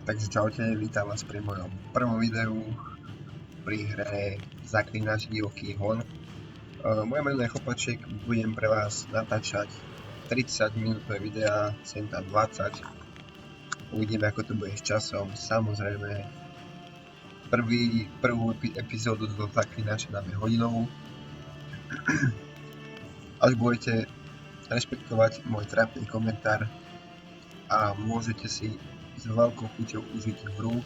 Takže čaute, vítam vás pri mojom prvom videu pri hre Zaklínač divoký hon. Moje meno je Chlpačik, budem pre vás natáčať 30 minútové videá, sem tam 20. Uvidíme, ako to bude s časom. Samozrejme, prvú epizódu do Zaklínača dáme Hodinovú. Až budete rešpektovať môj trápny komentár a môžete si s veľkou chuťou užiť hru.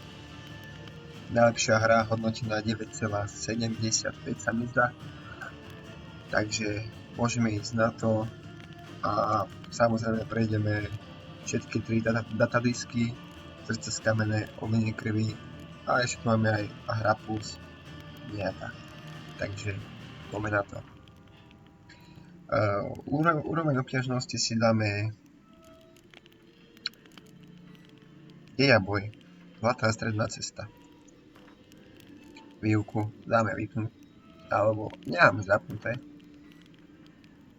Najlepšia hra hodnotená 9,75 sa mi zdá. Takže môžeme ísť na to a samozrejme prejdeme všetky 3 datadisky, srdce z kamene, ognenie krvi a ešte tu máme aj hra plus nejaká. Takže poďme na to. Úroveň obťažnosti si dáme deja boj, zlatá stredná cesta. Výuku dáme vypnúť, alebo nemáme zapnuté.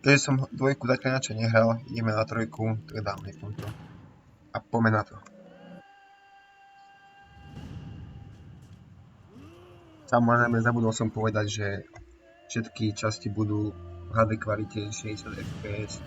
Keďže som dvojku Zaklínača nehral, ideme na trojku, tak dám vypnúť. A poďme na to. Samozrejme zabudol som povedať, že všetky časti budú v HD kvalite 60 fps.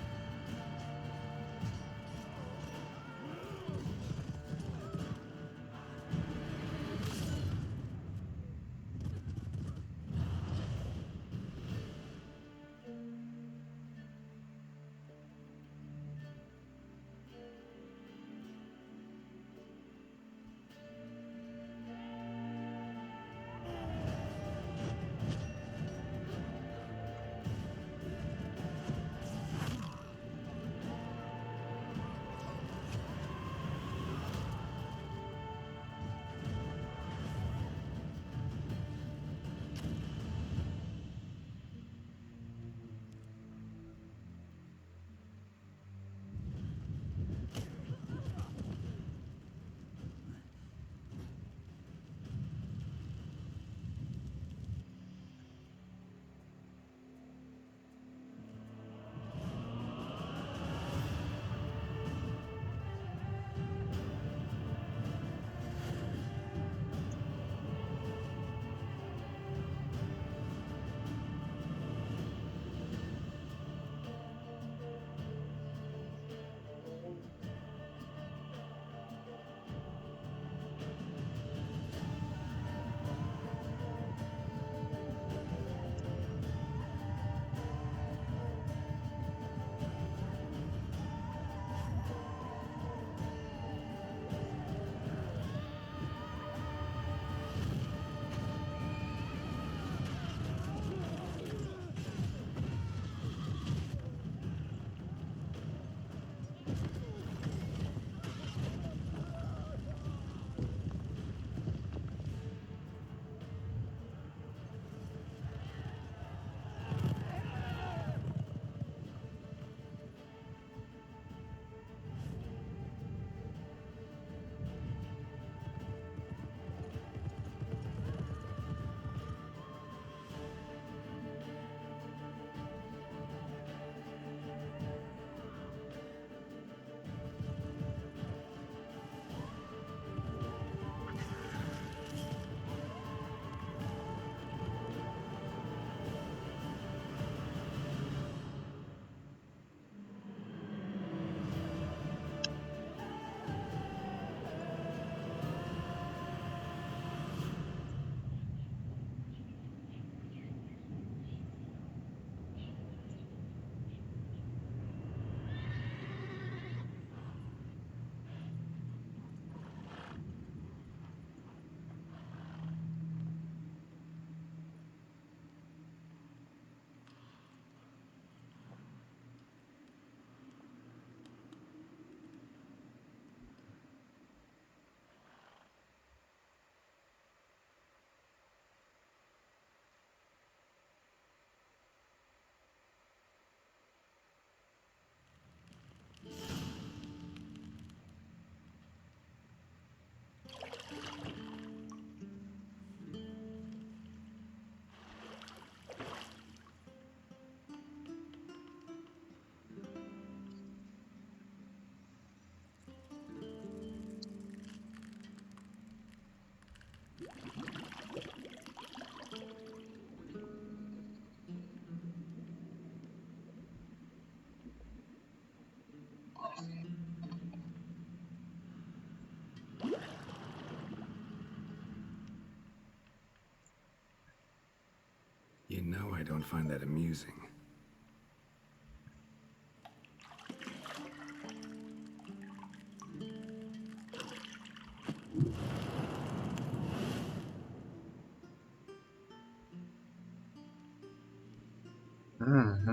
You know I don't find that amusing.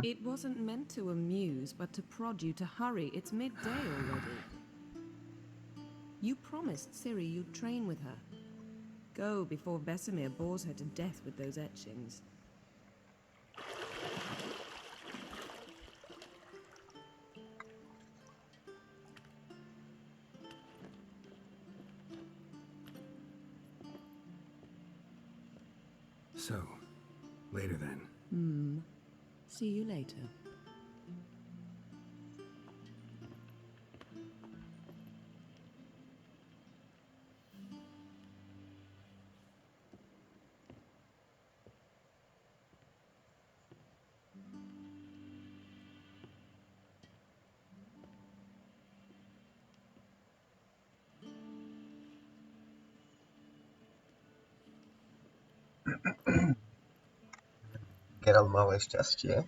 It wasn't meant to amuse, but to prod you to hurry. It's midday already. You promised Ciri you'd train with her. Go before Vesemir bores her to death with those etchings. So, later then. See you later. Geralt mal aj šťastie.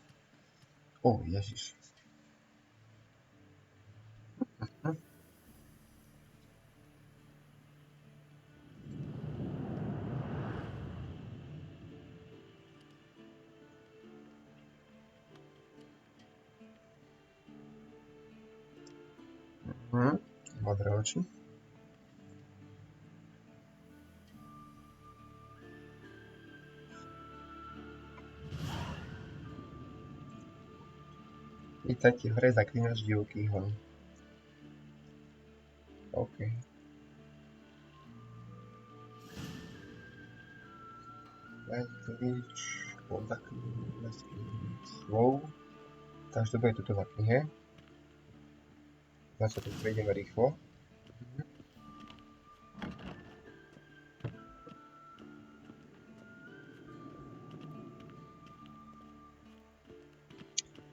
Ó, Ježiš. Modré oči. Vítajte v hre Zaklínač divokých hon. OK. Zaklínač, Zaklínač, wow. Takže to bude tuto na knihe. Zase tu prejdeme rýchlo.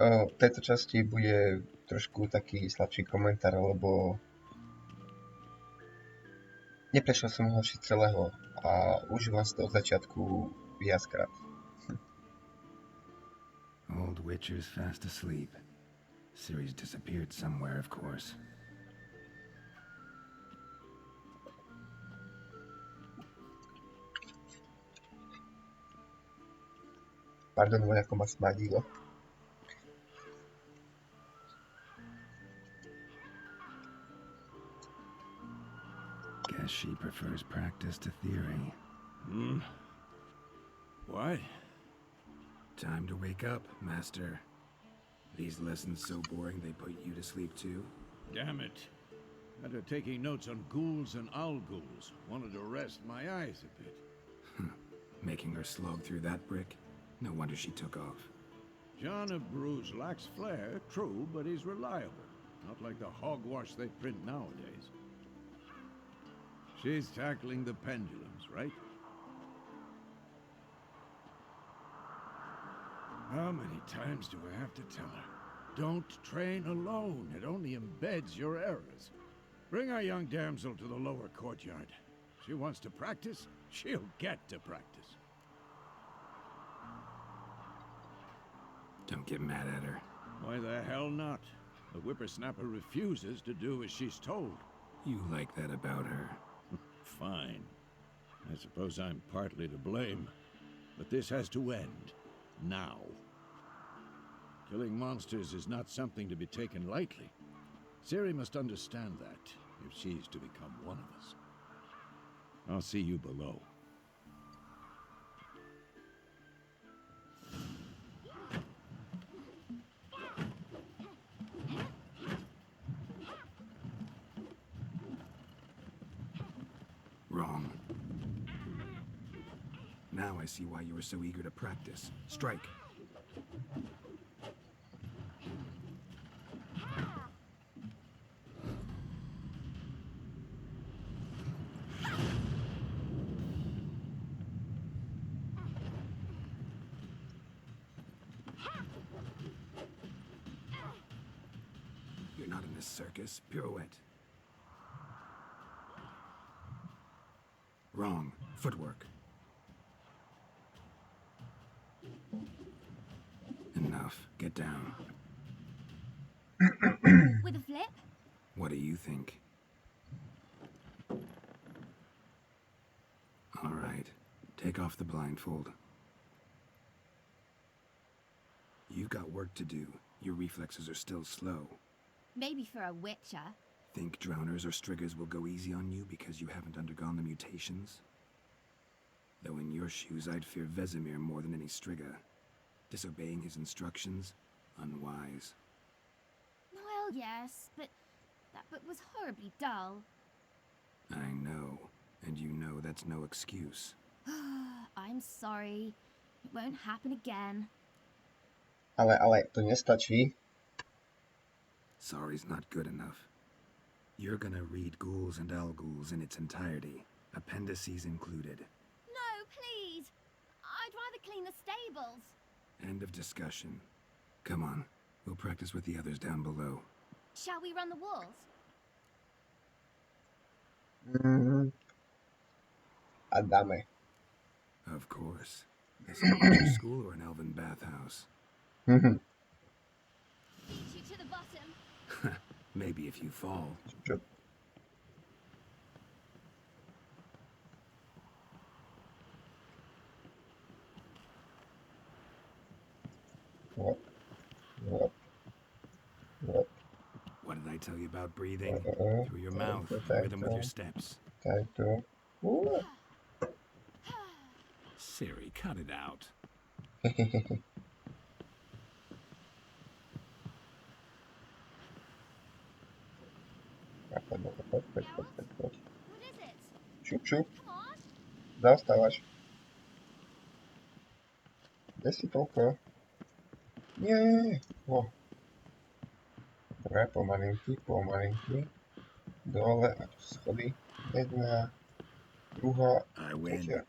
V tejto časti bude trošku taký slabší komentár, lebo neprešiel som ho celého a užíval si to od začiatku viackrát. Old Witcher's fast asleep. Ciri's disappeared somewhere, of course. Pardon, ako ma smadilo. Guess she prefers practice to theory. Why? Time to wake up, Master. These lessons so boring they put you to sleep too? Damn it. After taking notes on ghouls and owl ghouls, wanted to rest my eyes a bit. Making her slog through that brick? No wonder she took off. John of Bruges lacks flair, true, but he's reliable. Not like the hogwash they print nowadays. She's tackling the pendulums, right? How many times do I have to tell her? Don't train alone. It only embeds your errors. Bring our young damsel to the lower courtyard. She wants to practice, she'll get to practice. Don't get mad at her. Why the hell not? The whippersnapper refuses to do as she's told. You like that about her. Fine. I suppose I'm partly to blame. But this has to end. Now. Killing monsters is not something to be taken lightly. Ciri must understand that, if she's to become one of us. I'll see you below. Wrong. Now I see why you were so eager to practice. Strike. You're not in this circus. Pirouette. wrong. Footwork. Enough. Get down. With a flip? What do you think? All right. Take off the blindfold. You've got work to do. Your reflexes are still slow. Maybe for a witcher. Think drowners or striggers will go easy on you because you haven't undergone the mutations? Though in your shoes, I'd fear Vesemir more than any strigger. Disobeying his instructions? Unwise. Well, yes, but that book was horribly dull. I know. And you know that's no excuse. I'm sorry. It won't happen again. Ale to nestačí. Sorry's not good enough. You're gonna read Ghouls and Al-Ghouls in its entirety, appendices included. No, please. I'd rather clean the stables. End of discussion. Come on, we'll practice with the others down below. Shall we run the walls? A dáme. Of course. Is it a winter school or an elven bathhouse? Beat you to the bottom. Maybe if you fall. Čo? What? What did I tell you about breathing? Through your mouth, rhythm with your steps. Takto. Siri, cut it out. Poď. What is it? Šup. Come on. Zaostávaš. Kde si toľko? Nie. O. Dobre, pomalinky. Dole a tu schody. Jedna, druhá, I win. tretia.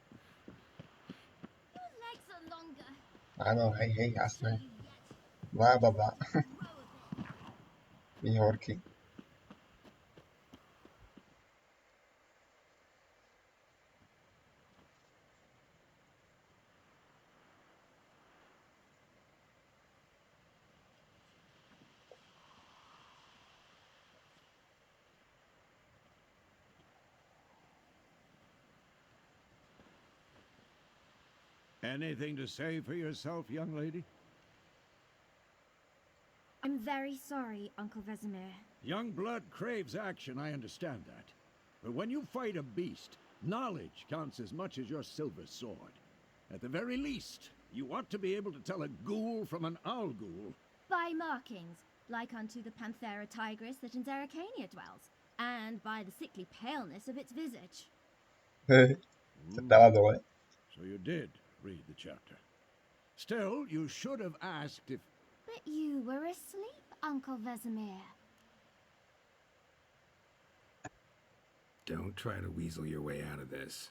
Your legs are longer. Áno, hej, jasné. Blá. Výhorky. Anything to say for yourself, young lady? I'm very sorry, Uncle Vesemir. Young blood craves action, I understand that. But when you fight a beast, knowledge counts as much as your silver sword. At the very least, you ought to be able to tell a ghoul from an owl-ghoul. By markings, like unto the Panthera tigris that in Zeracania dwells, and by the sickly paleness of its visage. Sa dala dole. So you did read the chapter. Still, you should have asked if... But you were asleep, Uncle Vesemir. Don't try to weasel your way out of this.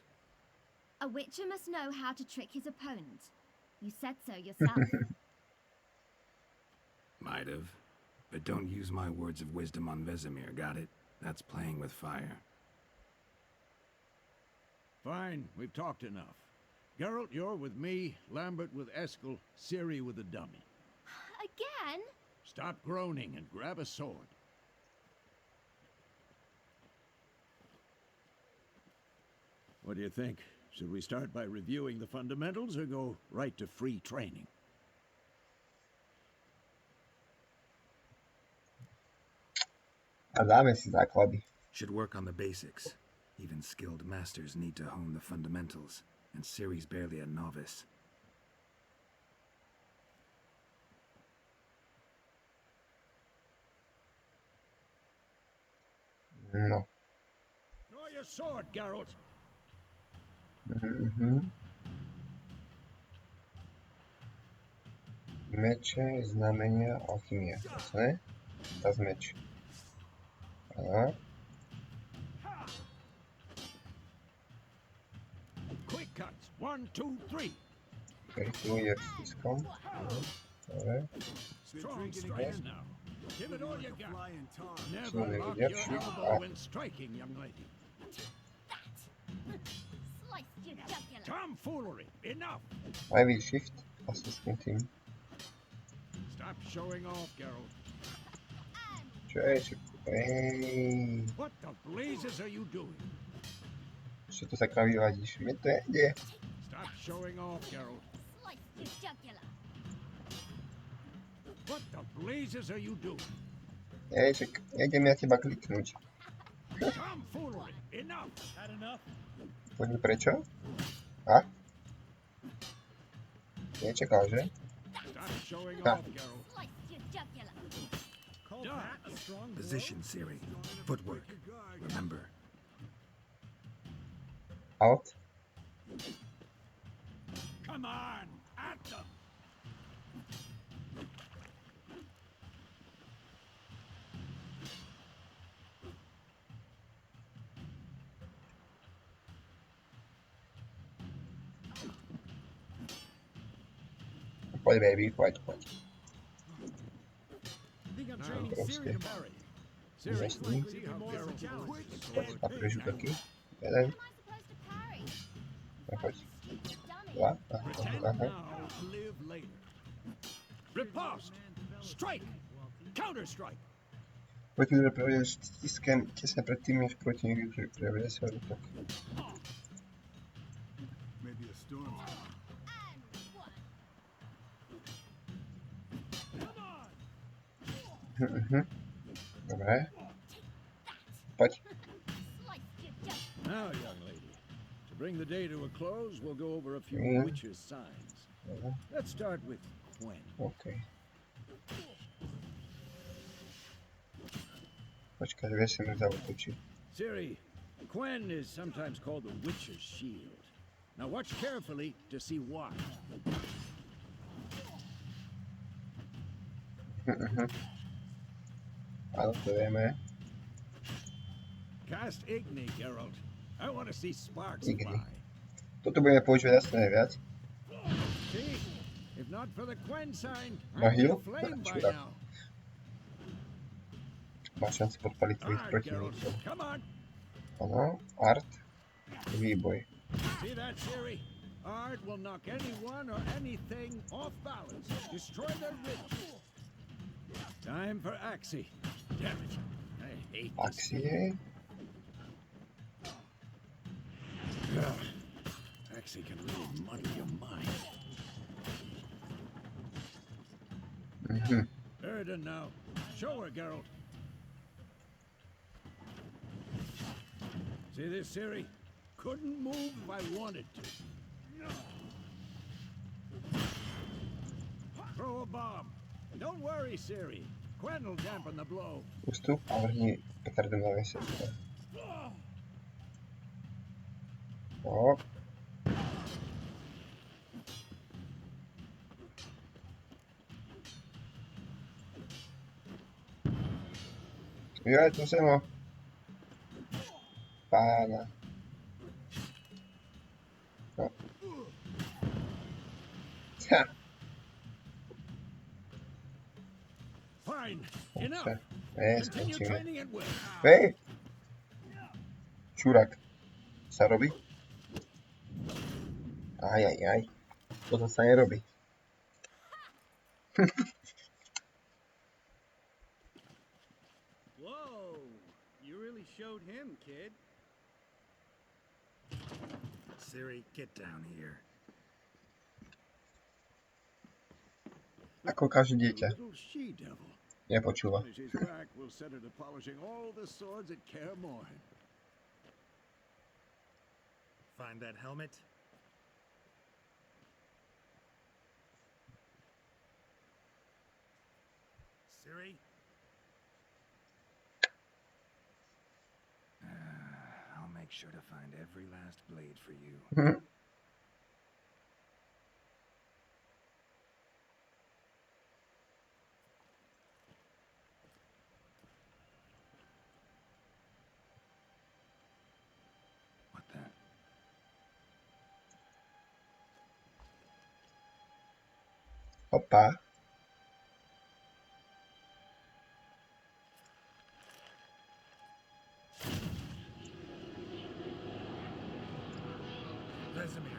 A witcher must know how to trick his opponent. You said so yourself. Might have. But don't use my words of wisdom on Vesemir, got it? That's playing with fire. Fine, we've talked enough. Geralt, you're with me, Lambert with Eskel, Ciri with the dummy. Again? Stop groaning and grab a sword. What do you think? Should we start by reviewing the fundamentals or go right to free training? A dáme si základy. Should work on the basics. Even skilled masters need to hone the fundamentals, and Ciri's barely a novice. No. Draw your sword, Geralt. Meče, znamenia, alchymia. Jasné? Teraz meč. Aha. Quick cuts. 1, 2, 3. Okay, tu je stiskom. Dobre. Strong strikes now. Give it all you got. Never Silny lock wywiad, your shift elbow up. when striking, young lady. That! Sliced your jugular. Tomfoolery! Enough! Levý shift, klasickým tým. Stop showing off, Geralt. Čo je, čo... Ej, What the blazes are you doing? čo to takhle vyvadíš? Mne to nejde. Stop showing off, Geralt. Sliced your jugular. What the blazes are you doing? Ej, čak, nejdem ja teba kliknúť. Tomfoolery! Enough! Had enough? Poďme prečo? A? Nečakal, že? Stop showing Ah. off, Geralt. Sliced your jugular. Position, Ciri. Footwork. Remember. Alt? Come on! At them! Poď, baby, poď, poď. Think I'm No, training okay. Ciri to marry. Ciri's Jasný. likely to be more of a challenge. Poď, napríklad útoky. Jeden, Am I supposed to parry? a poď. Stupid dummy. Dva, Pretend aha. now, live later. Riposte! Strike! Counter-strike! Poďme previeť stiskem tesne pred tým, než protivník prevede svoj útok. Maybe a storm. Dobre. Poď. Sliced your jugular. Now, young lady, to bring the day to a close, we'll go over a few Mhm. witches' signs. Dobre, Let's start with Gwen. okej. Počkaj, vie sa mi zautočí. Ciri, Gwen is sometimes called the Witch's Shield. Now watch carefully to see why. Áno, to vieme. Cast Igni, Geralt. I want to see sparks Igni. fly. Toto budeme používať asi najviac. See? If not for the Gwen sign, Na I'd be heal? aflame by Chudák. now. Má šanci podpaliť tvojich Alright, Geralt, protivníkov. come on. Áno, art. Výboj. See that, Ciri? Art will knock anyone or anything off balance, destroy their ridge. Time for Axie. Damn it. I hate this. Akcie. Ugh. Axie can really muddy your mind. Erden now. Show her, Geralt. See this, Ciri? Couldn't move if I wanted to. Throw a bomb. Don't worry, Ciri. Gwen will dampen the blow. Ústup a vrhni petardu na vesečko. Hop. Jaj, to jsem ho. Pána. No. Ha, Fine. Enough. Dobre. Continue Skončíme. training at will. Hej! Čurak. Sa robí? Aj. Toto sa nerobí. Whoa! You really showed him, kid. Ciri, get down here. Ako každé dieťa. Little she-devil. Nepočúva. When she's back, we'll set her to polishing all the swords at Kaer Morhen. Find that helmet? Ciri? I'll make sure to find every last blade for you. What the? Opa. Vesemir.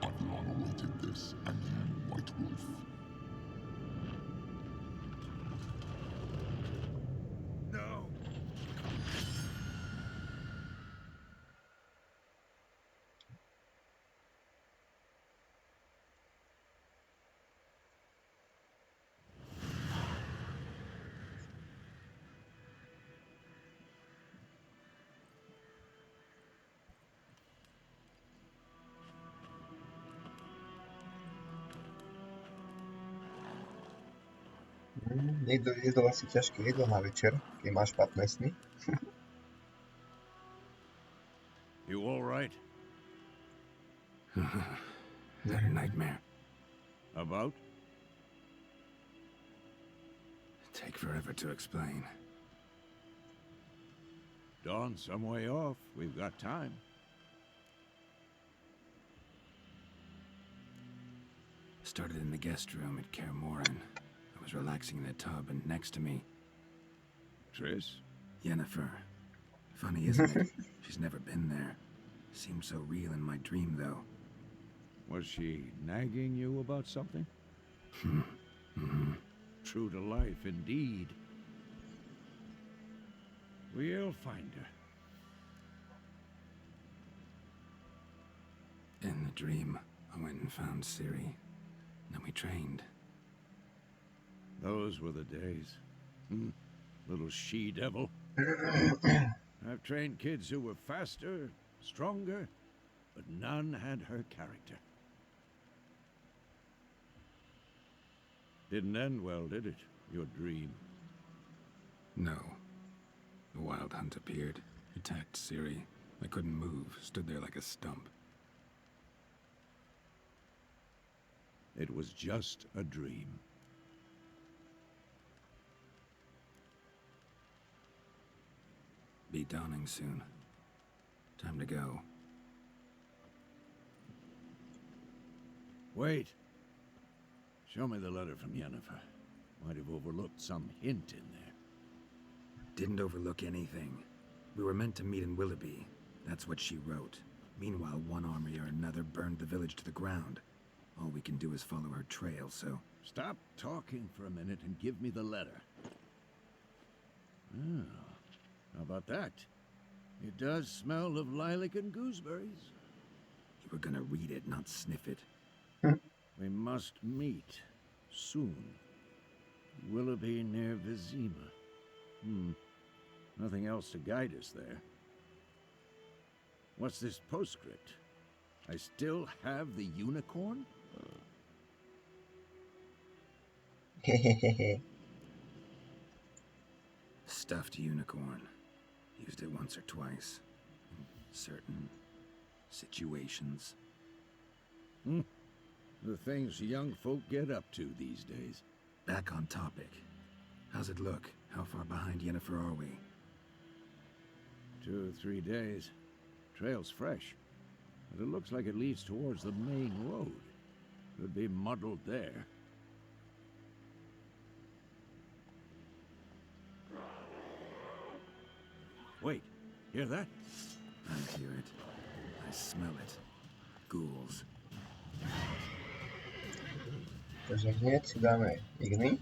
I've long awaited this, and you, White Wolf. No. Jedol asi ťažké jedlo na večer, keď máš špatné sny. You all right? Had a nightmare. About? Take forever to explain. Dawn's some way off. We've got time. Started in the guest room at Kaer Morhen. I was relaxing in a tub, and next to me, Triss? Yennefer. Funny, isn't it? She's never been there. Seemed so real in my dream, though. Was she nagging you about something? Mm-hmm. True to life, indeed. We'll find her. In the dream, I went and found Ciri. Then we trained. Those were the days. Little she-devil. I've trained kids who were faster, stronger, but none had her character. Didn't end well, did it? Your dream? No. The Wild Hunt appeared, attacked Ciri. I couldn't move, stood there like a stump. It was just a dream. Be dawning soon. Time to go. Wait. Show me the letter from Yennefer. Might have overlooked some hint in there. Didn't overlook anything. We were meant to meet in Willoughby. That's what she wrote. Meanwhile, one army or another burned the village to the ground. All we can do is follow her trail, so... Stop talking for a minute and give me the letter. Oh, how about that? It does smell of lilac and gooseberries. You were gonna read it, not sniff it. We must meet soon. Willoughby near Vizima. Nothing else to guide us there. What's this postscript? I still have the unicorn? Stuffed unicorn. Used it once or twice. In certain situations. The things young folk get up to these days. Back on topic. How's it look? How far behind Yennefer are we? 2 or 3 days. Trail's fresh. But it looks like it leads towards the main road. Could be muddled there. Wait, hear that? I hear it. I smell it. Ghouls. Takže hneď si dáme igny.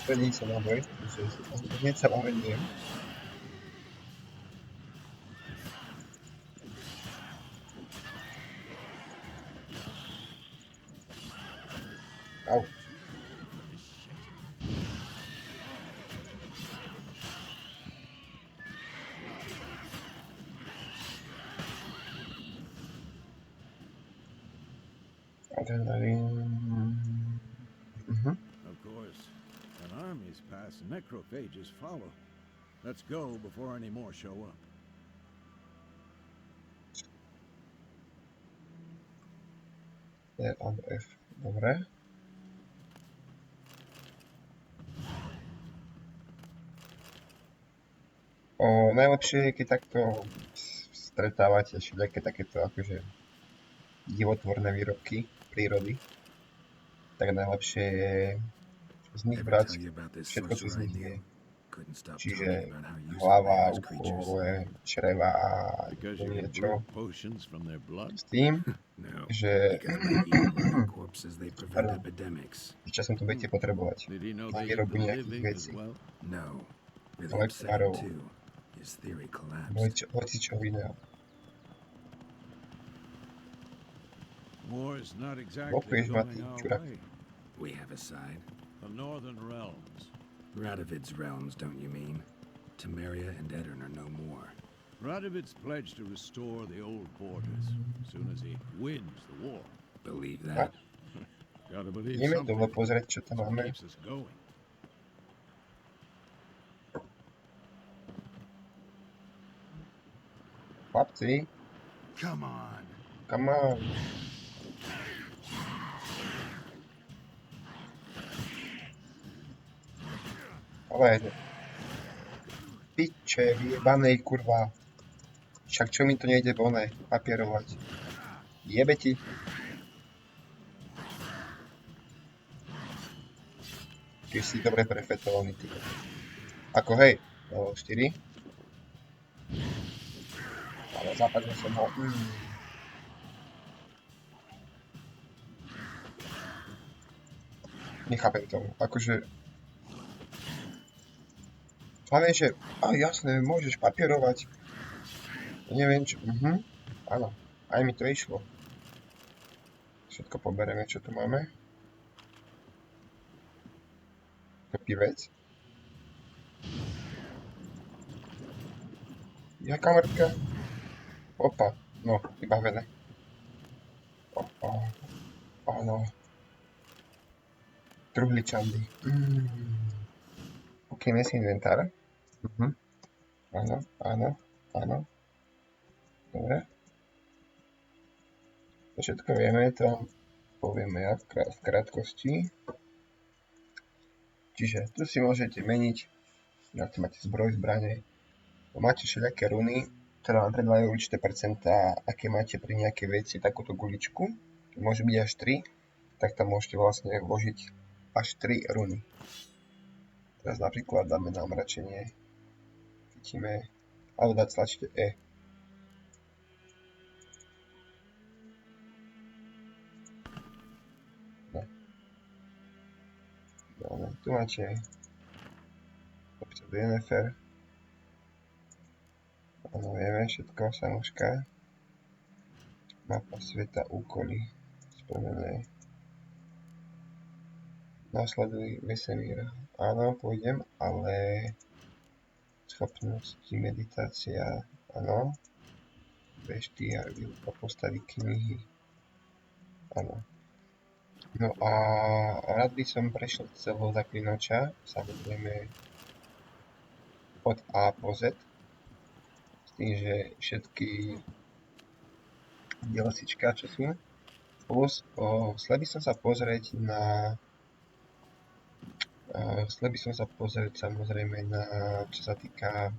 Splní sa náboj, takže hneď sa máme diem. Au. Adrenalín. Of course, when armies pass, necrophages follow. Let's go before any more show up. E alebo F. Dobre. Najlepšie je, keď takto stretávate všelijaké takéto akože divotvorné výrobky prírody, tak najlepšie je z nich brať všetko, čo z nich je. Čiže hlava, ucho, čreva a niečo. S tým, že časom to budete potrebovať na výrobu nejakých vecí. Lekárov, hocičo iného. Blokuješ ma, ty čurak. The northern realms. Radovid's realms, don't you mean? Temeria and Edirn are no more. Radovid's pledged to restore the old borders as soon as he wins the war. Believe that? Gotta believe Ideme something dole pozrieť, čo tam máme. keeps us going. Chlapci, Come on. come on. Ale piče, vyjebanej kurva. Však čo mi to nejde voné papierovať? Jebe ti. Keď si dobre prefetovaný, ty. Ako hej, 4. Ale zapadol som ho. Nechápem tomu, akože... Hlavne, že... jasné, môžeš papierovať. Neviem čo... Áno, aj mi to išlo. Všetko pobereme, čo tu máme. Kopivec. Jaká mŕtka? Opa, no, vybavené. Opa, áno. Truhličandy. Pokýme si inventár. Áno, áno, áno. Dobre. To všetko vieme, to povieme ja v krátkosti. Čiže tu si môžete meniť, ak máte zbroj, zbrane. Máte všelijaké runy, ktoré vám predávajú určité percentá, aké máte pri nejakej veci, takúto guličku. Môže byť až 3, tak tam môžete vlastne vložiť až 3 runy. Teraz napríklad dáme na omračenie. Chytíme, alebo dať tlačte E. No. Dobre, tu máte obsah DNFR. Áno, vieme všetko, samoška. Mapa sveta, úkoly splnené. Následuj vesmír. Áno, pôjdem, ale schopnosti, meditácia, áno. Beštiár, výuka postavy, knihy. Áno. No a rád by som prešiel celého Zaklínača, samozrejme od A po Z. S tým, že všetky dielasička, čo sú. Plus, chcel by som sa pozrieť na samozrejme na, čo sa týka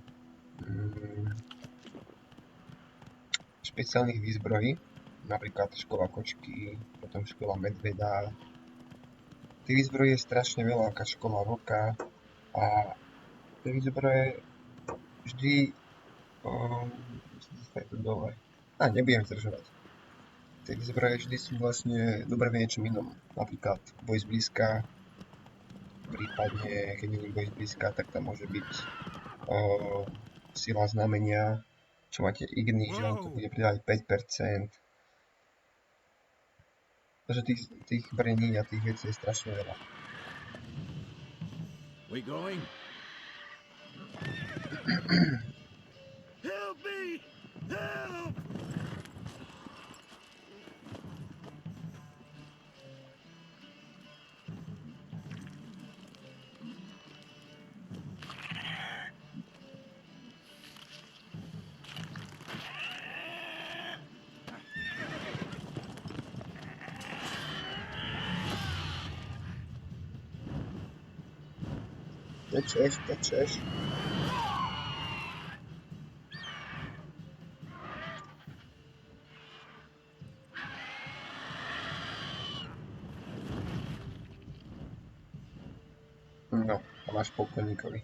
špeciálnych výzbrojí, napríklad škola kočky, potom škola medveda. Tých výzbrojí je strašne veľa, aká škola vlka a tie výzbroje vždy dole. Nebudem zdržovať. Tie výzbroje vždy sú vlastne dobré v niečom inom, napríklad boj zblízka. Prípadne, keď nie je boj zblízka, tak tam môže byť sila znamenia, čo máte igni, že vám to bude pridávať 5%. Takže tých brení a tých vecí je strašne veľa. We going? Help me! Help! Tečeš. No, a máš pokojníkovi.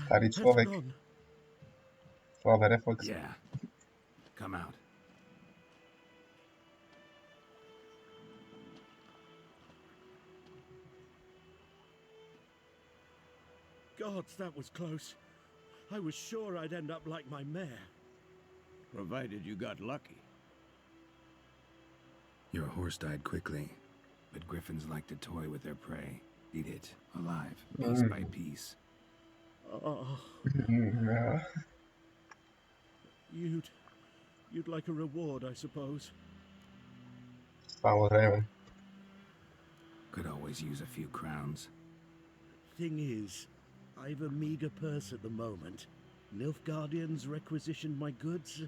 Starý človek. Slabé reflexy. Yeah. Come out. Gods, that was close. I was sure I'd end up like my mare. Provided you got lucky. Your horse died quickly, but griffins like to toy with their prey. Eat it alive, piece by piece. Oh, No. you'd like a reward, I suppose. Samozrejme. Could always use a few crowns. Thing is, I've a meager purse at the moment. Nilfgaardians requisitioned my goods.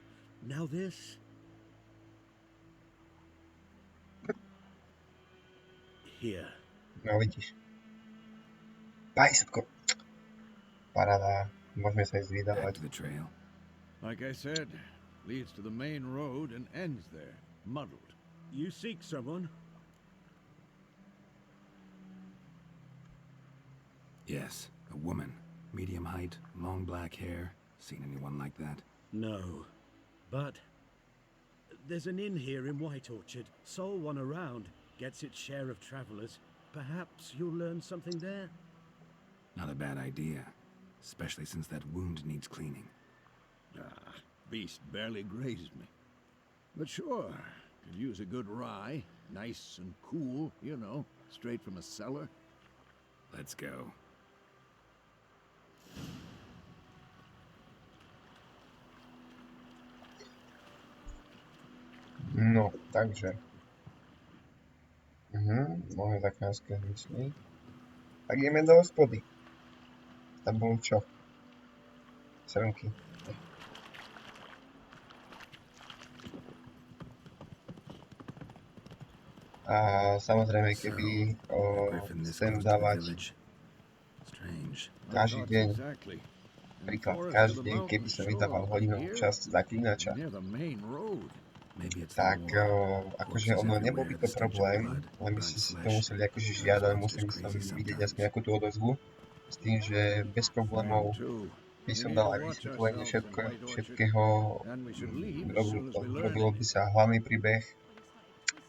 Now this. Here. No vidíš. Bajsatko. Paráda. Môžeme sa ísť Back vydávať. to the trail. Like I said, leads to the main road and ends there, muddled. You seek someone? Yes, a woman. Medium height, long black hair. Seen anyone like that? No. But there's an inn here in White Orchard. Sole one around. Gets its share of travelers. Perhaps you'll learn something there? Not a bad idea. Especially since that wound needs cleaning. Ah, beast barely grazed me. But sure, could use a good rye. Nice and cool, you know, straight from a cellar. Let's go. No, takže. Máme zakázky zmysly. Tak ideme do hospody. Tam bolo čo? Srnky. A samozrejme, keby chcem dávať každý deň, príklad každý deň, keby som vydával hodinovú časť Zaklínača, tak akože ono nebol by to problém, len by si to museli akože žiadať, museli som vidieť aspoň nejakú tú odozvu, s tým, že bez problémov by som dal aj vysvetlenie všetkého, robilo by sa hlavný príbeh,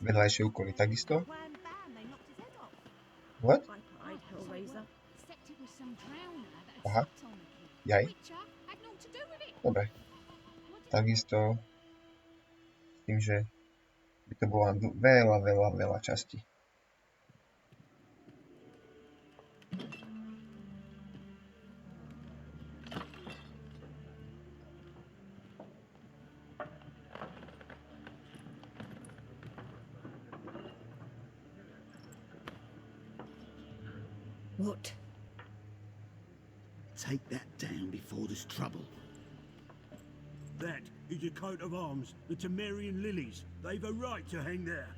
vedľajšie úkoly takisto. What? Aha, jaj. Dobre. Takisto s tým, že by to bolo veľa častí. What? Take that down before there's trouble. That is a coat of arms, the Temerian lilies. They've a right to hang there.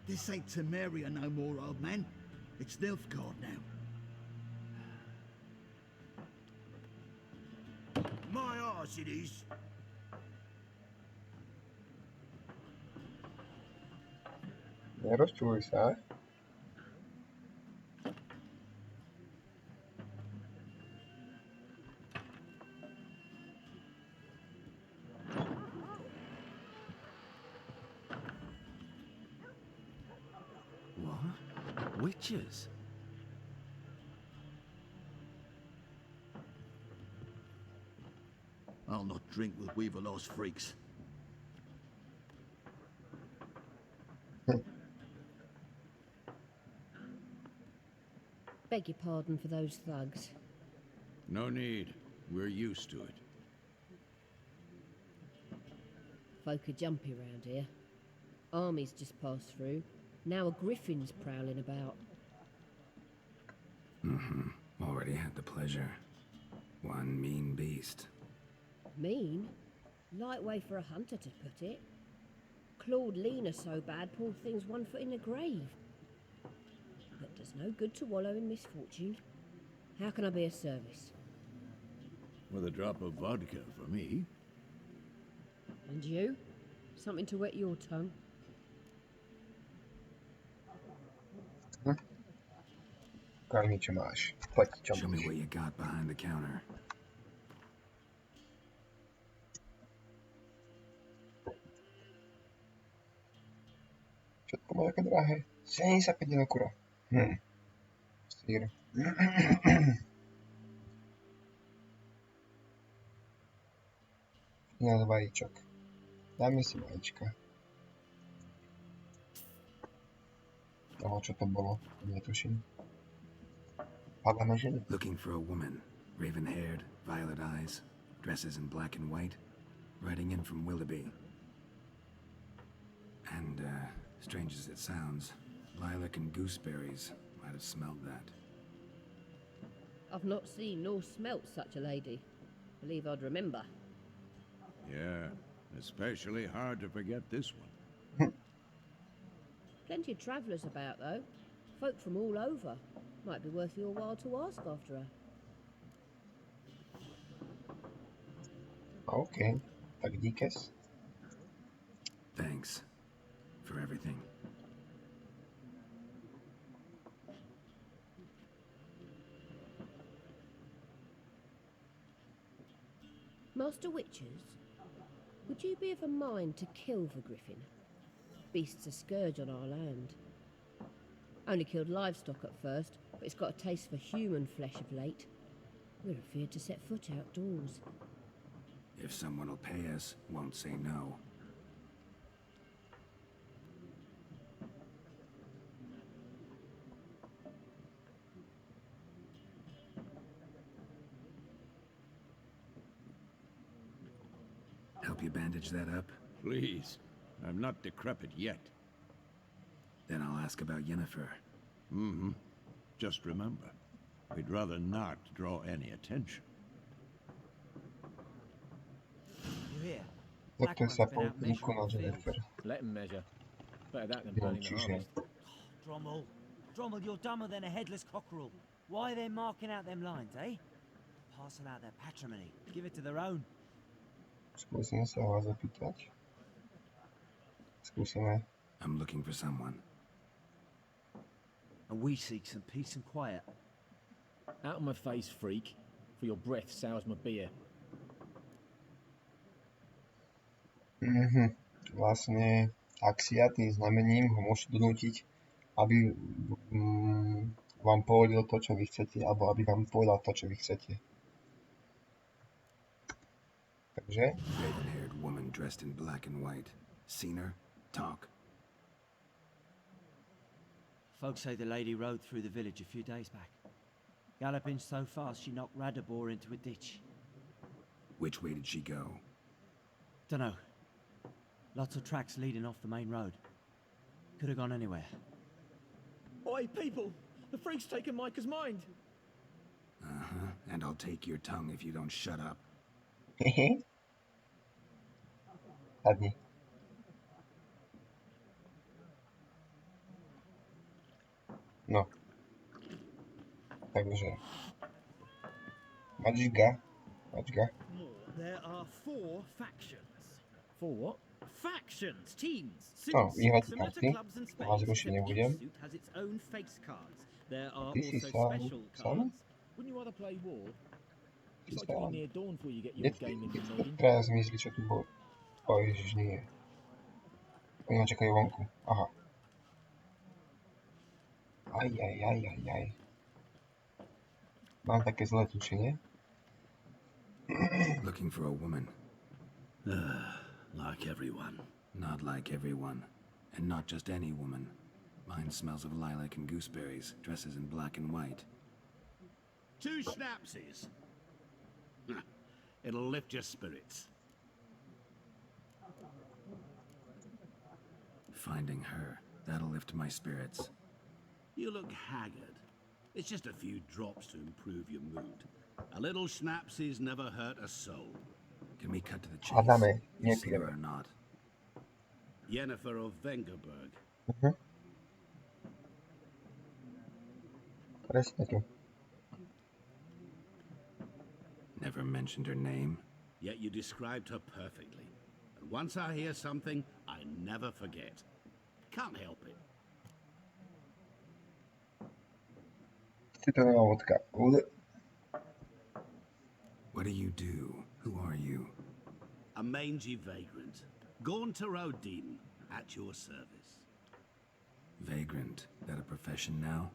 This ain't Temeria no more, old man. It's Nilfgaard now. My arse it is. Nerozčuluj sa. Witches? I'll not drink with Weaverlaw's freaks. Beg your pardon for those thugs. No need. We're used to it. Folk are jumpy round here. Armies just passed through. Now a griffin's prowling about. Already had the pleasure. One mean beast. Mean? Light way for a hunter to put it. Clawed Lena so bad, poor thing's 1 foot in the grave. But does no good to wallow in misfortune. How can I be of service? With a drop of vodka for me. And you? Something to wet your tongue? Ukáž mi, čo máš. Poď, čo Show me máš. what you got behind the counter. Všetko má také drahé. 75 eur kuro. Sír. Ináč vajíčok. Dáme si vajíčka. Toho, čo to bolo, netuším. Hľadáme ženy. Looking for a woman. Raven-haired, violet eyes, dresses in black and white. Riding in from Willoughby. And, strange as it sounds, lilac and gooseberries might have smelled that. I've not seen nor smelt such a lady. Believe I'd remember. Yeah, especially hard to forget this one. Plenty of travellers about, though. Folk from all over. Might be worth your while to ask after her. OK, tak díkes. Thanks for everything. Master Witchers, would you be of a mind to kill the griffin? Beast's a scourge on our land. Only killed livestock at first, but it's got a taste for human flesh of late. We're afeard to set foot outdoors. If someone will pay us, won't say no. Help you bandage that up? Please, I'm not decrepit yet. Then I'll ask about Yennefer. Mm-hmm. Just remember, we'd rather not draw any attention. You hear? Doktor sa poukúnal Jennifer. Let him measure. Better that than burning the harvest. Drommel, you're dumber than a headless cockerel. Why are they marking out them lines, eh? Parcel out their patrimony. Give it to their own. Skúsime sa vás zapýtať. Skúsime. I'm looking for someone. And we seek some peace and quiet. Out of my face, freak. For your breath sours my beer. Vlastne, ak si ja tým znamením ho môžete donútiť, aby vám povedal to, čo vy chcete, alebo aby vám povedal to, čo vy chcete. Takže? Raven-haired woman dressed in black and white. Seen her? Talk. Folks say the lady rode through the village a few days back. Galloping so fast she knocked Radabor into a ditch. Which way did she go? Dunno. Lots of tracks leading off the main road. Could have gone anywhere. Oi, people! The freak's taken Micah's mind! Uh-huh. And I'll take your tongue if you don't shut up. Sadni. No. Takže. Mačka. There are 4 factions. 4 what? Factions, teams, No, suits, vyhľadí similar to karty. clubs and Vás spades, rušiť except nebudem. each suit has its own face cards. There are Ty si also sám. special Sám? cards. Wouldn't you rather play war? It's like Sám. getting near dawn before you get your game in the morning. Teraz myslí, čo tu bolo. O ježiš, nie. Oni ma čakajú vonku. Aha. Aj. Mám také zlé tušenie. Looking for a woman. Like everyone. Not like everyone. And not just any woman. Mine smells of lilac and gooseberries, dresses in black and white. 2 schnapsies. It'll lift your spirits. Finding her, that'll lift my spirits. You look haggard. It's just a few drops to improve your mood. A little schnapsies never hurt a soul. Can we cut to the chase? Hádame, You see her nepijeme. or not? Yennefer of Vengerberg. Presne tu. Never mentioned her name. Yet you described her perfectly. And once I hear something, I never forget. Can't help it. Citronová vodka. What do you do? Who are you? A mangy vagrant. Gone to Odin, at your service. Vagrant. That a profession now?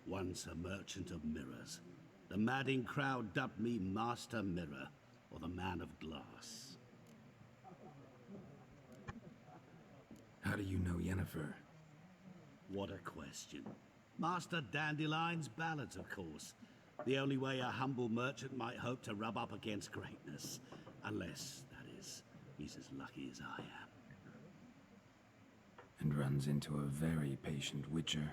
Once a merchant of mirrors. The madding crowd dubbed me Master Mirror, or the Man of Glass. How do you know Yennefer? What a question. Master Dandelion's ballads, of course. The only way a humble merchant might hope to rub up against greatness. Unless, that is, he's as lucky as I am. And runs into a very patient witcher.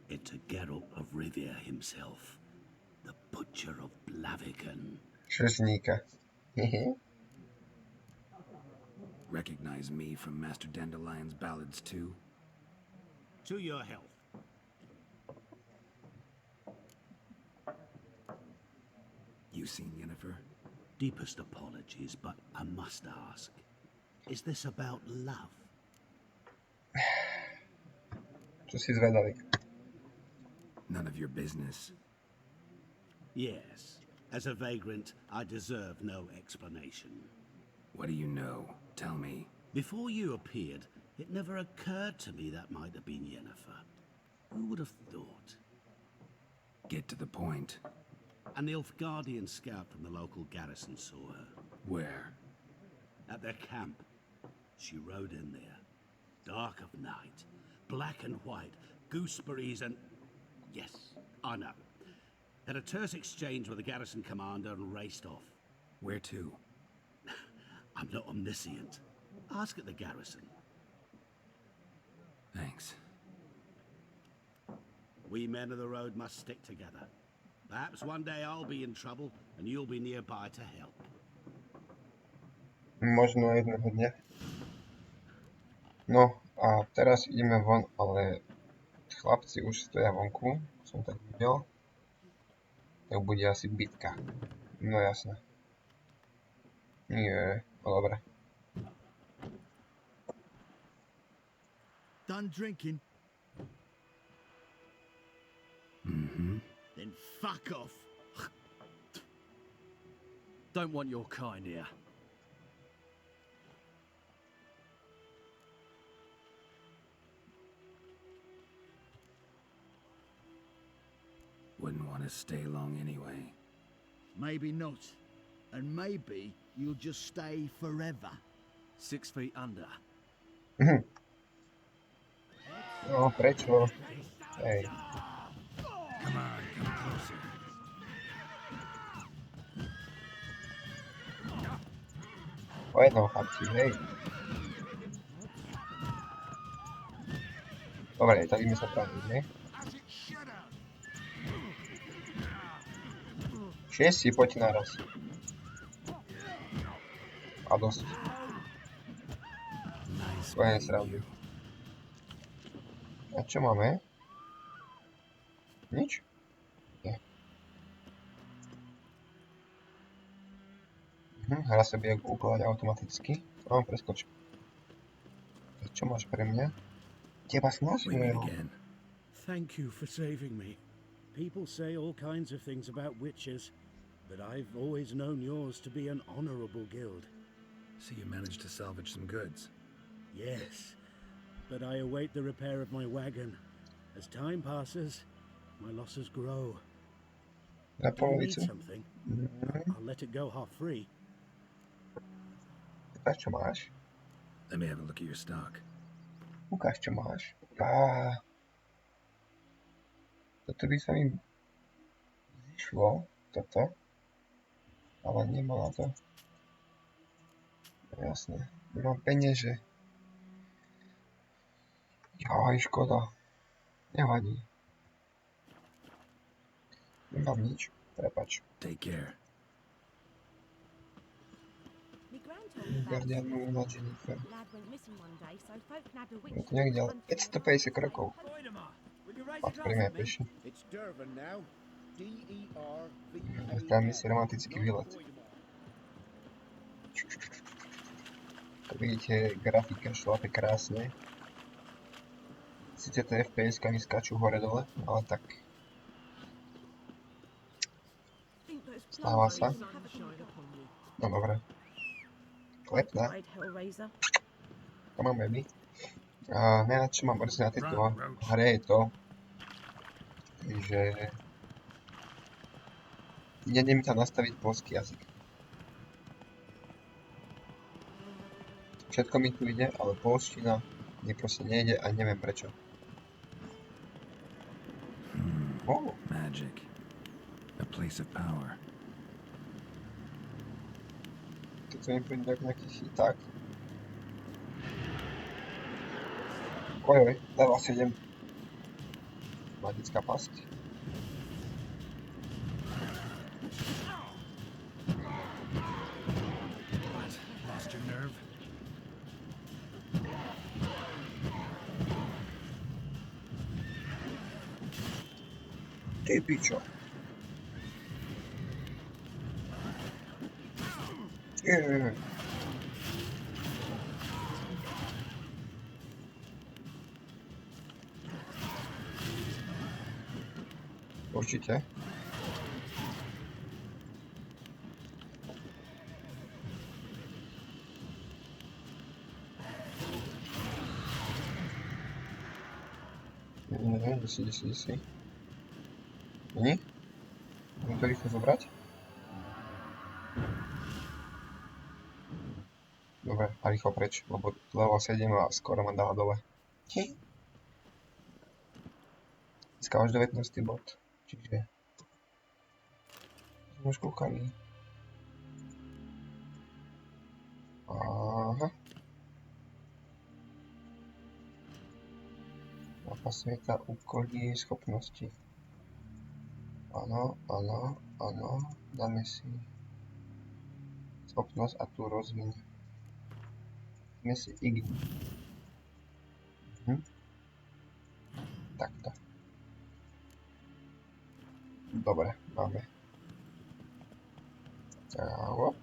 Into Geralt of Rivia himself. The Butcher of Blaviken. Šresníka. Recognize me from Master Dandelion's ballads too? To your health. You seen Yennefer? Deepest apologies, but I must ask. Is this about love? Čo si zvedavý? None of your business. Yes. As a vagrant, I deserve no explanation. What do you know? Tell me. Before you appeared, it never occurred to me that might have been Yennefer. Who would have thought? Get to the point. A Nilfgaardian scout from the local garrison saw her. Where? At their camp. She rode in there. Dark of night. Black and white. Gooseberries and... Yes, I know. Had a terse exchange with the garrison commander and raced off. Where to? I'm not omniscient. Ask at the garrison. Thanks. We men of the road must stick together. Perhaps one day I'll be in trouble and you'll be nearby to help. Možno jedného dňa. No a teraz ideme von, ale chlapci už stoja vonku, som tak videl. Tak bude asi bitka. No jasné. Nie, no dobre. Done drinking? Mm-hmm. Then fuck off. Don't want your kind here. Wouldn't want to stay long anyway. Maybe not. And maybe you'll just stay forever. 6 feet under. No, prečo? Hej. Come on, come closer. O jednou chlapci, hej. Dobre, tak ideme sa praviť, ne? 6, poď naraz. A dosť. Spojené srandy. A čo máme? Nič? Nie. Hra sa bude ukladať automaticky. To mám preskočiť. Čo máš pre mňa? Teba snažím. Thank you for saving me. People say all kinds of things about witches, but I've always known yours to be an honorable guild. So you managed to salvage some goods? Yes, but I await the repair of my wagon. As time passes, my losses grow. Na Do you need polovicu. something? I'll let it go half free. Ukáž, čo máš. Let me have a look at your stock. Ukáž, čo máš. Toto by sa mi zišlo, toto. Ale nemala to. No, jasné, nemám peniaze. Jaj, škoda. Nevadí. Nemám nič, prepáč. Take care. Guardianu na Jennifer. Lad went missing one day, so folk nabbed a witch. Je to niekde, ale 550 krokov. Fakt príjme pešne. Tam si romantický výlet. Ako vidíte, grafika šlape krásne. Sice tie FPS-kami skáču hore-dole, ale tak stáva sa. No dobre. Klepná. To máme my. A najviac, čo mám mrzí na tejto hre je to, že nejde mi tam nastaviť poľský jazyk. Všetko mi tu ide, ale poľština mi proste nejde a neviem prečo. Oh. Magic. A place of power. Keď mi príde nejaký chyták. Ojoj, level 7. Magická pasť. Lost your nerve? Ty pičo. Určite. Neviem, kde si. Nie? Môžem to rýchlo zobrať? Dobre, a rýchlo preč, lebo level 7 a skoro ma dala dole. Dneska už 19. bod, čiže sme už kúkali. Aha. Mapa sveta, úkoly, schopnosti. Áno, dáme si schopnosť a tu rozviň. Dáme si ign. Takto. Dobre, máme. Čau.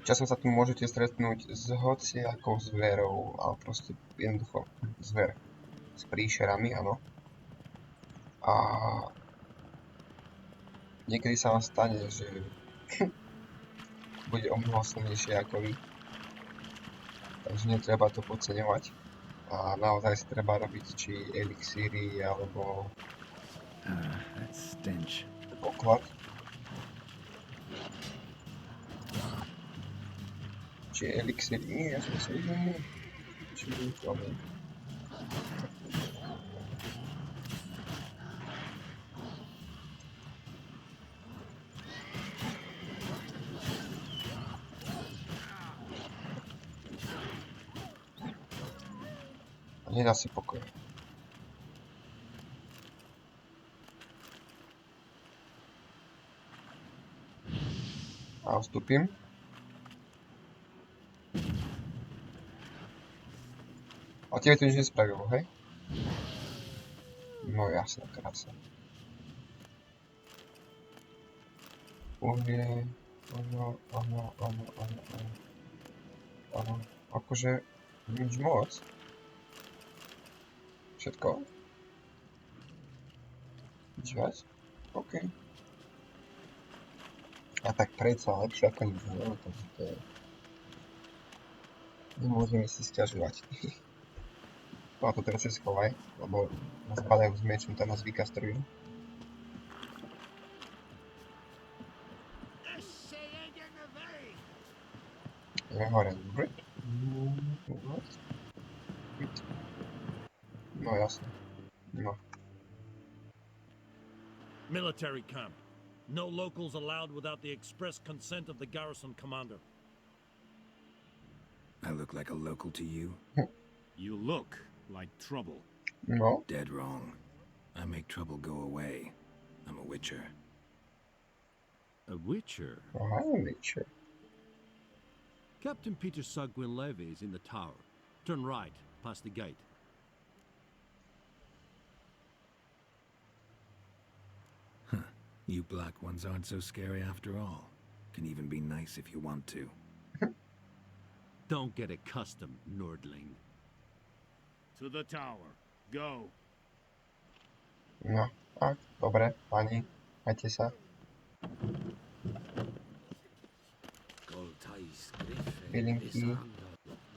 Časom sa tu môžete stretnúť s hociakou zverou, ale proste jednoducho zver. S príšerami, áno. A niekedy sa vám stane, že bude o mnoho silnejšie ako vy. Takže netreba to podceňovať. A naozaj si treba robiť či elixíry, alebo poklad. Či elixíry, nie, ja som sa uvedomil. Či problém. Nedá si pokoj. A vstúpim. A tebe to nič nespravilo, hej? No jasne, krása. Uhlie. Áno. Akože nič moc. Všetko? Nič viac? OK. A tak predsa lepšie ako nič, no, takže to je... Nemôžeme si sťažovať. No a to teraz si schovaj, lebo nás padajú s mečom, tam nás vykastrujú. Je hore, dobre? No jasne. No. Military camp. No locals allowed without the express consent of the garrison commander. I look like a local to you? You look like trouble. No. Dead wrong. I make trouble go away. I'm a witcher. A witcher? Aha, Witcher. Captain Peter Sugwin Levy is in the tower. Turn right, past the gate. Huh. You black ones aren't so scary after all. Can even be nice if you want to. Don't get accustomed, Nordling. To the tower. Go. No, tak, dobre, pani, majte sa. Bylinky.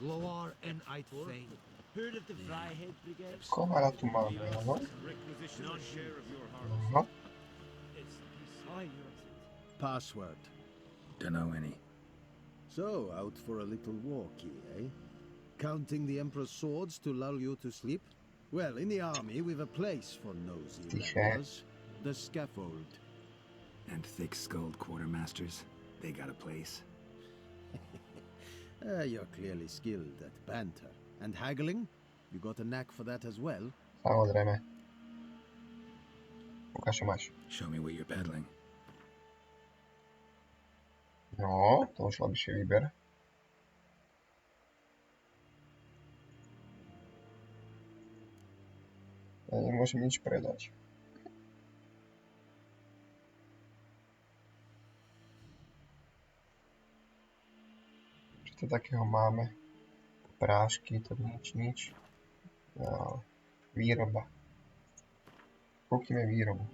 Glowar and Eidfane. Heard of the Fryhead Brigade? Kovára tu máme, áno. No, Password. Dunno any. So, out for a little walkie, eh? Counting the Emperor's swords to lull you to sleep? Well, in the army, we've a place for nosy members. The scaffold. And thick-skulled quartermasters, they got a place. You're clearly skilled at banter. And haggling? You got a knack for that as well? samozrejme. Ukáž, čo máš. Show me what you're peddling. No, to už lepší výber. Ja nemôžem nič predať. Čo to takého máme? Prášky, to nič. No, výroba. Kúpime výrobu.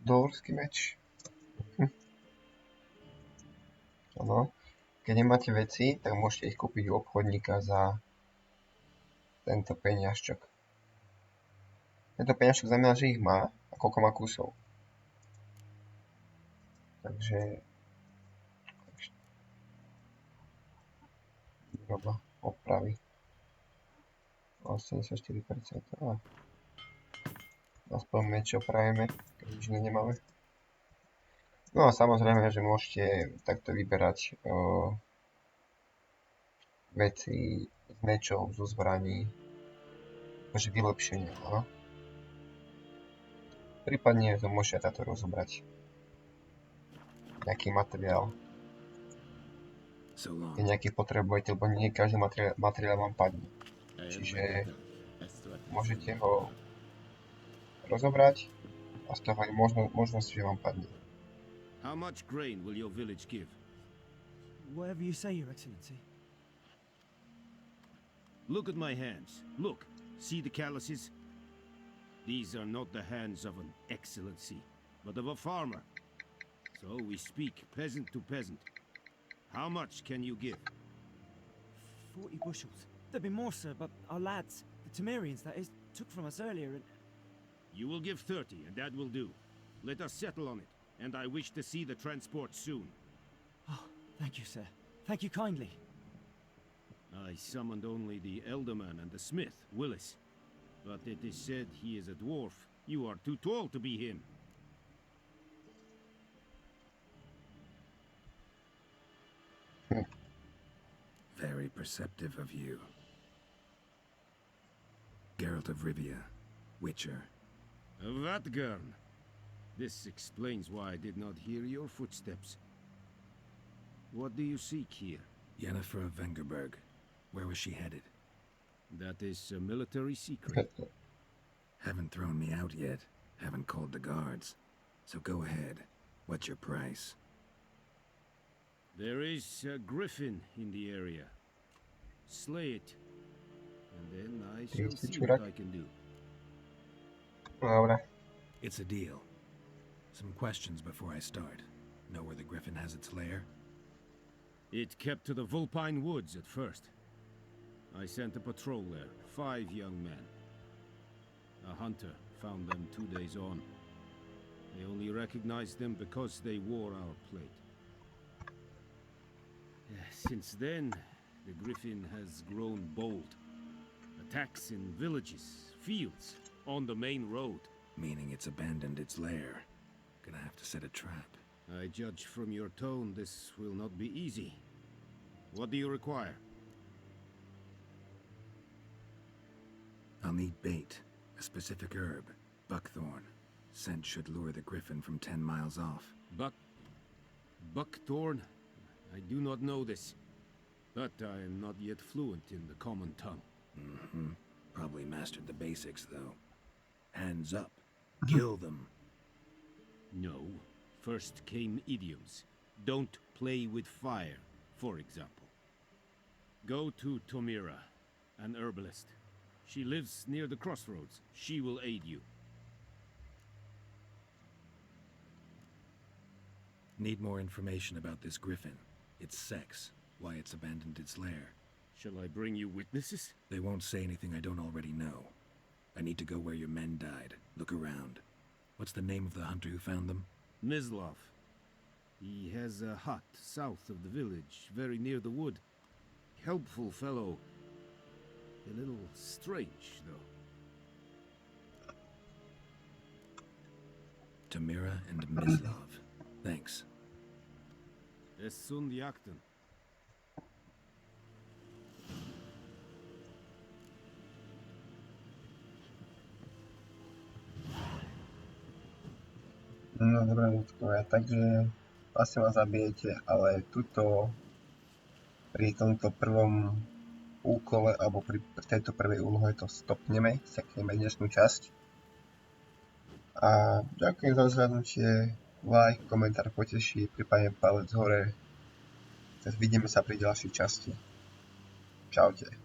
Dvorský meč. Áno. Keď nemáte veci, tak môžete ich kúpiť u obchodníka za tento peniažčok. Tento peniažčok znamená, že ich má a koľko má kusov. Takže výroba, opravy. 84%. Aspoň meč opravíme, keď už nemáme. No a samozrejme, že môžete takto vyberať veci z mečov, zo zbraní, takže vylepšenie, áno. Prípadne to môžete táto rozobrať. Nejaký materiál. Keď nejaký potrebujete, lebo nie každý materiál vám padne. Čiže môžete ho rozobrať a z toho aj možnosť, že vám padne. How much grain will your village give? Whatever you say, Your Excellency. Look at my hands. Look. See the calluses? These are not the hands of an excellency, but of a farmer. So we speak peasant to peasant. How much can you give? 40 bushels. There'd be more, sir, but our lads, the Temerians, that is, took from us earlier and... You will give 30, and that will do. Let us settle on it, and I wish to see the transport soon. Oh, thank you, sir. Thank you kindly. I summoned only the Elderman and the smith, Willis. But it is said he is a dwarf. You are too tall to be him. Very perceptive of you. Geralt of Rivia, Witcher. Vatgern. This explains why I did not hear your footsteps. What do you seek here? Yennefer of Vengerberg. Where was she headed? That is a military secret. Haven't thrown me out yet. Haven't called the guards. So go ahead. What's your price? There is a griffin in the area. Slay it. And then I shall see what I can do. It's a deal. Some questions before I start. Know where the griffin has its lair? It kept to the Vulpine Woods at first. I sent a patrol there, 5 young men. A hunter found them 2 days on. They only recognized them because they wore our plate. Since then, the griffin has grown bold. Attacks in villages, fields, on the main road. Meaning it's abandoned its lair. Gonna have to set a trap. I judge from your tone this will not be easy. What do you require? I'll need bait, a specific herb, buckthorn. Scent should lure the griffin from 10 miles off. Buckthorn? I do not know this. But I am not yet fluent in the common tongue. Mm-hmm. Probably mastered the basics, though. Hands up. Kill them. No. First came idioms. Don't play with fire, for example. Go to Tomira, an herbalist. She lives near the crossroads. She will aid you. Need more information about this griffin. Its sex, why it's abandoned its lair. Shall I bring you witnesses? They won't say anything I don't already know. I need to go where your men died. Look around. What's the name of the hunter who found them? Mislov. He has a hut south of the village, very near the wood. Helpful fellow. A little strange, though. Tomira and Mislov. Thanks. Es sunt jakten. No dobré, ľudkovia, takže vlastne vás zabijete, ale tuto pri tomto prvom úkole, alebo pri tejto prvej úlohe to stopneme, sekneme dnešnú časť. A ďakujem za zhľadnutie, like, komentár poteší, prípadne palec hore. Vidíme sa pri ďalšej časti. Čaute.